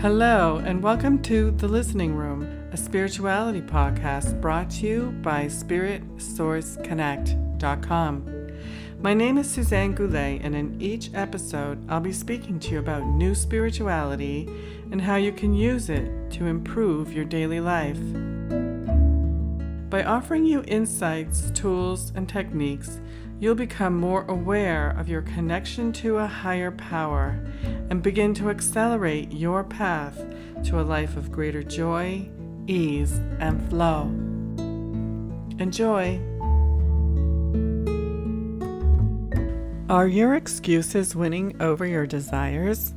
Hello, and welcome to The Listening Room, a spirituality podcast brought to you by SpiritSourceConnect.com. My name is Suzanne Goulet, and in each episode, I'll be speaking to you about new spirituality and how you can use it to improve your daily life. By offering you insights, tools, and techniques, you'll become more aware of your connection to a higher power and begin to accelerate your path to a life of greater joy, ease, and flow. Enjoy! Are your excuses winning over your desires?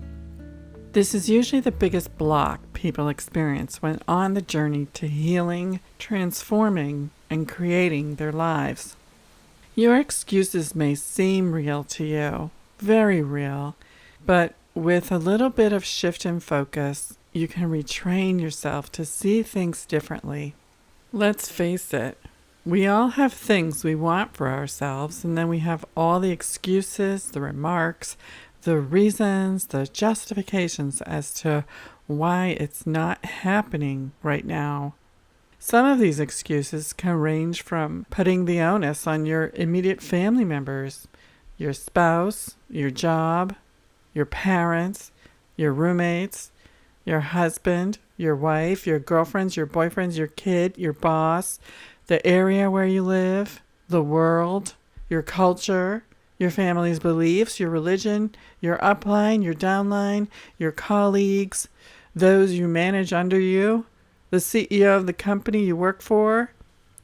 This is usually the biggest block people experience when on the journey to healing, transforming, and creating their lives. Your excuses may seem real to you, very real, but with a little bit of shift in focus, you can retrain yourself to see things differently. Let's face it, we all have things we want for ourselves, and then we have all the excuses, the remarks, the reasons, the justifications as to why it's not happening right now. Some of these excuses can range from putting the onus on your immediate family members, your spouse, your job, your parents, your roommates, your husband, your wife, your girlfriends, your boyfriends, your kid, your boss, the area where you live, the world, your culture, your family's beliefs, your religion, your upline, your downline, your colleagues, those you manage under you, the CEO of the company you work for,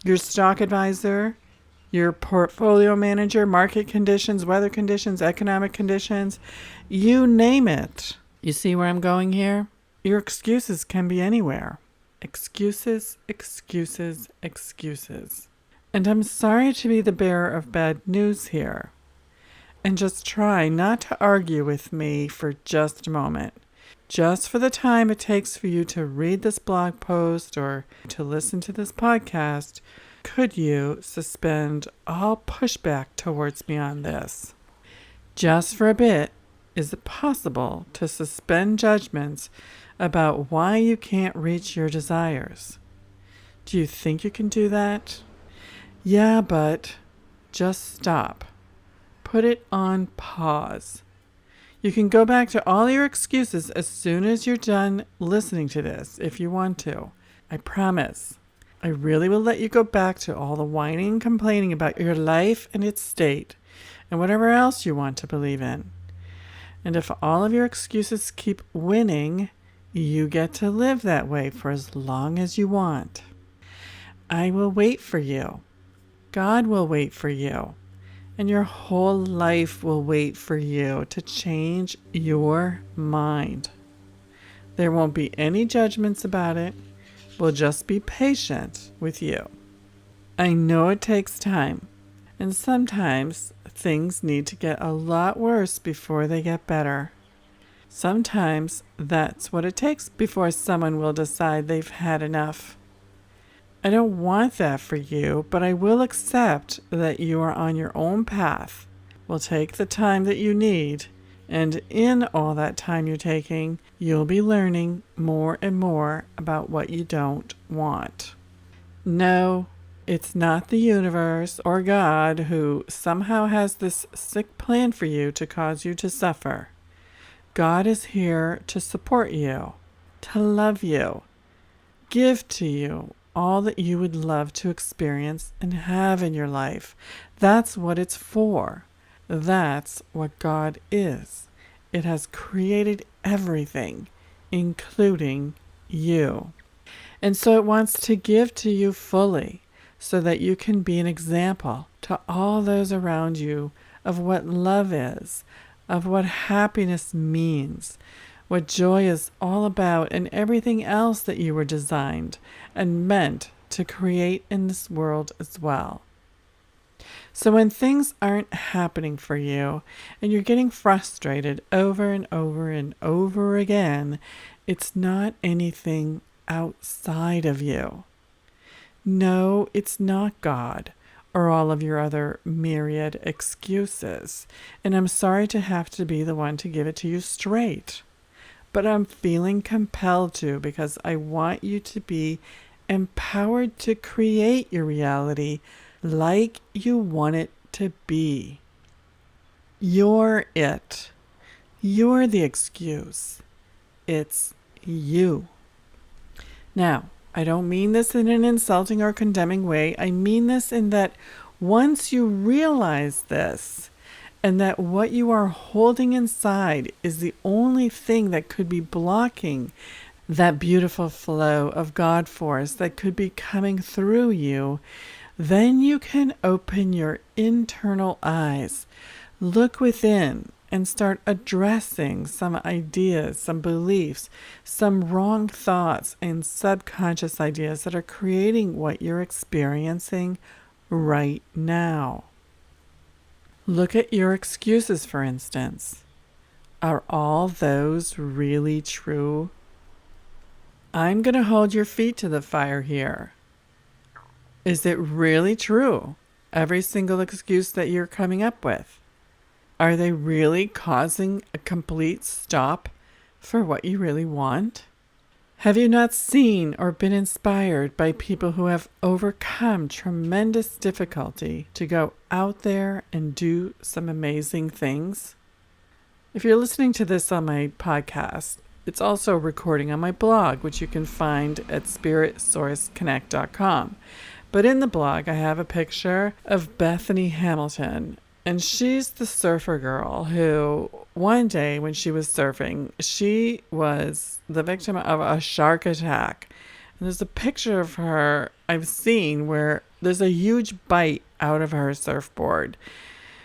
your stock advisor, your portfolio manager, market conditions, weather conditions, economic conditions, you name it. You see where I'm going here? Your excuses can be anywhere. Excuses, excuses, excuses. And I'm sorry to be the bearer of bad news here. And just try not to argue with me for just a moment. Just for the time it takes for you to read this blog post or to listen to this podcast, could you suspend all pushback towards me on this? Just for a bit, is it possible to suspend judgments about why you can't reach your desires? Do you think you can do that? Yeah, but just stop. Put it on pause. You can go back to all your excuses as soon as you're done listening to this, if you want to. I promise. I really will let you go back to all the whining and complaining about your life and its state, and whatever else you want to believe in. And if all of your excuses keep winning, you get to live that way for as long as you want. I will wait for you. God will wait for you. And your whole life will wait for you to change your mind. There won't be any judgments about it. We'll just be patient with you. I know it takes time, and sometimes things need to get a lot worse before they get better. Sometimes that's what it takes before someone will decide they've had enough. I don't want that for you, but I will accept that you are on your own path. We'll take the time that you need, and in all that time you're taking, you'll be learning more and more about what you don't want. No, it's not the universe or God who somehow has this sick plan for you to cause you to suffer. God is here to support you, to love you, give to you all that you would love to experience and have in your life. That's what it's for. That's what God is. It has created everything, including you. And so it wants to give to you fully so that you can be an example to all those around you of what love is, of what happiness means, what joy is all about, and everything else that you were designed and meant to create in this world as well. So when things aren't happening for you and you're getting frustrated over and over and over again, it's not anything outside of you. No, it's not God or all of your other myriad excuses. And I'm sorry to have to be the one to give it to you straight. but I'm feeling compelled to because I want you to be empowered to create your reality like you want it to be. You're it. You're the excuse. It's you. Now, I don't mean this in an insulting or condemning way. I mean this in that once you realize this, and that what you are holding inside is the only thing that could be blocking that beautiful flow of God force that could be coming through you, then you can open your internal eyes, look within, and start addressing some ideas, some beliefs, some wrong thoughts and subconscious ideas that are creating what you're experiencing right now. Look at your excuses, for instance. Are all those really true? I'm going to hold your feet to the fire here. Is it really true? Every single excuse that you're coming up with? Are they really causing a complete stop for what you really want? Have you not seen or been inspired by people who have overcome tremendous difficulty to go out there and do some amazing things? If you're listening to this on my podcast, it's also a recording on my blog, which you can find at spiritsourceconnect.com. But in the blog, I have a picture of Bethany Hamilton. And she's the surfer girl who one day when she was surfing, she was the victim of a shark attack. And there's a picture of her I've seen where there's a huge bite out of her surfboard.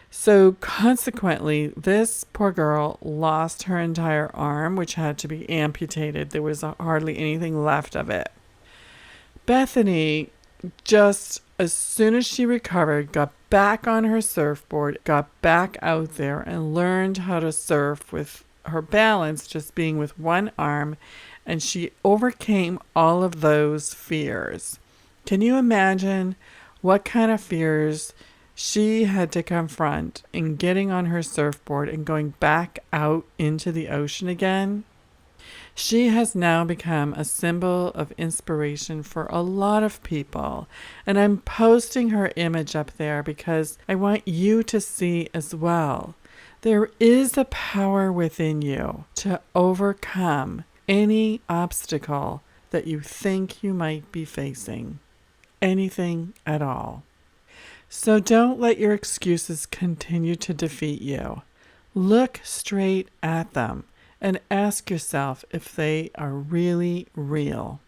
So consequently, this poor girl lost her entire arm, which had to be amputated. There was hardly anything left of it. Bethany, just as soon as she recovered, got back on her surfboard, got back out there and learned how to surf with her balance just being with one arm, and she overcame all of those fears. Can you imagine what kind of fears she had to confront in getting on her surfboard and going back out into the ocean again? She has now become a symbol of inspiration for a lot of people. And I'm posting her image up there because I want you to see as well. There is a power within you to overcome any obstacle that you think you might be facing. Anything at all. So don't let your excuses continue to defeat you. Look straight at them and ask yourself if they are really real.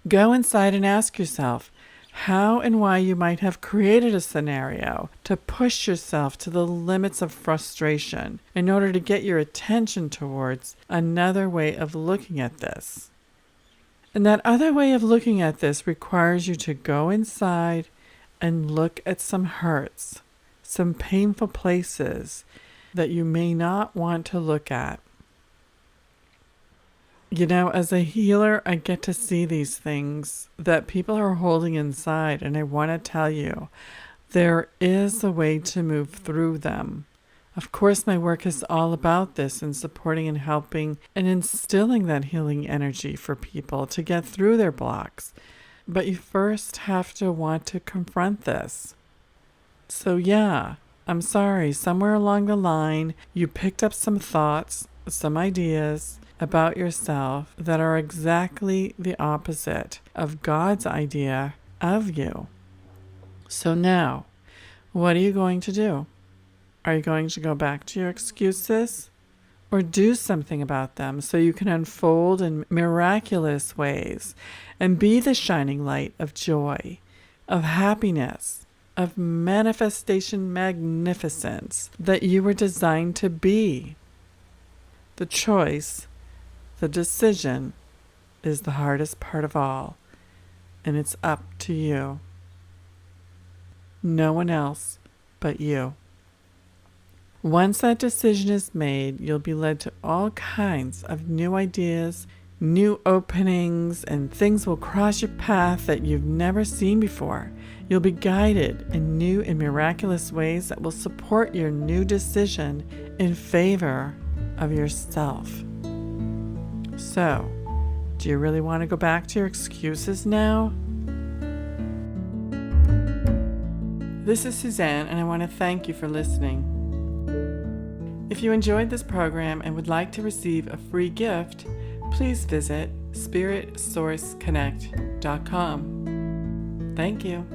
Go inside and ask yourself how and why you might have created a scenario to push yourself to the limits of frustration in order to get your attention towards another way of looking at this. And that other way of looking at this requires you to go inside and look at some hurts, some painful places that you may not want to look at. You know, as a healer, I get to see these things that people are holding inside, and I want to tell you, there is a way to move through them. Of course, my work is all about this and supporting and helping and instilling that healing energy for people to get through their blocks. But you first have to want to confront this. So yeah, I'm sorry, somewhere along the line, you picked up some thoughts, some ideas about yourself that are exactly the opposite of God's idea of you. So now, what are you going to do? Are you going to go back to your excuses or do something about them so you can unfold in miraculous ways and be the shining light of joy, of happiness, of manifestation magnificence that you were designed to be? The choice, the decision, is the hardest part of all, and it's up to you. No one else but you. Once that decision is made, you'll be led to all kinds of new ideas, new openings, and things will cross your path that you've never seen before. You'll be guided in new and miraculous ways that will support your new decision in favor of yourself. So, do you really want to go back to your excuses now? This is Suzanne, and I want to thank you for listening. If you enjoyed this program and would like to receive a free gift, please visit spiritsourceconnect.com. Thank you.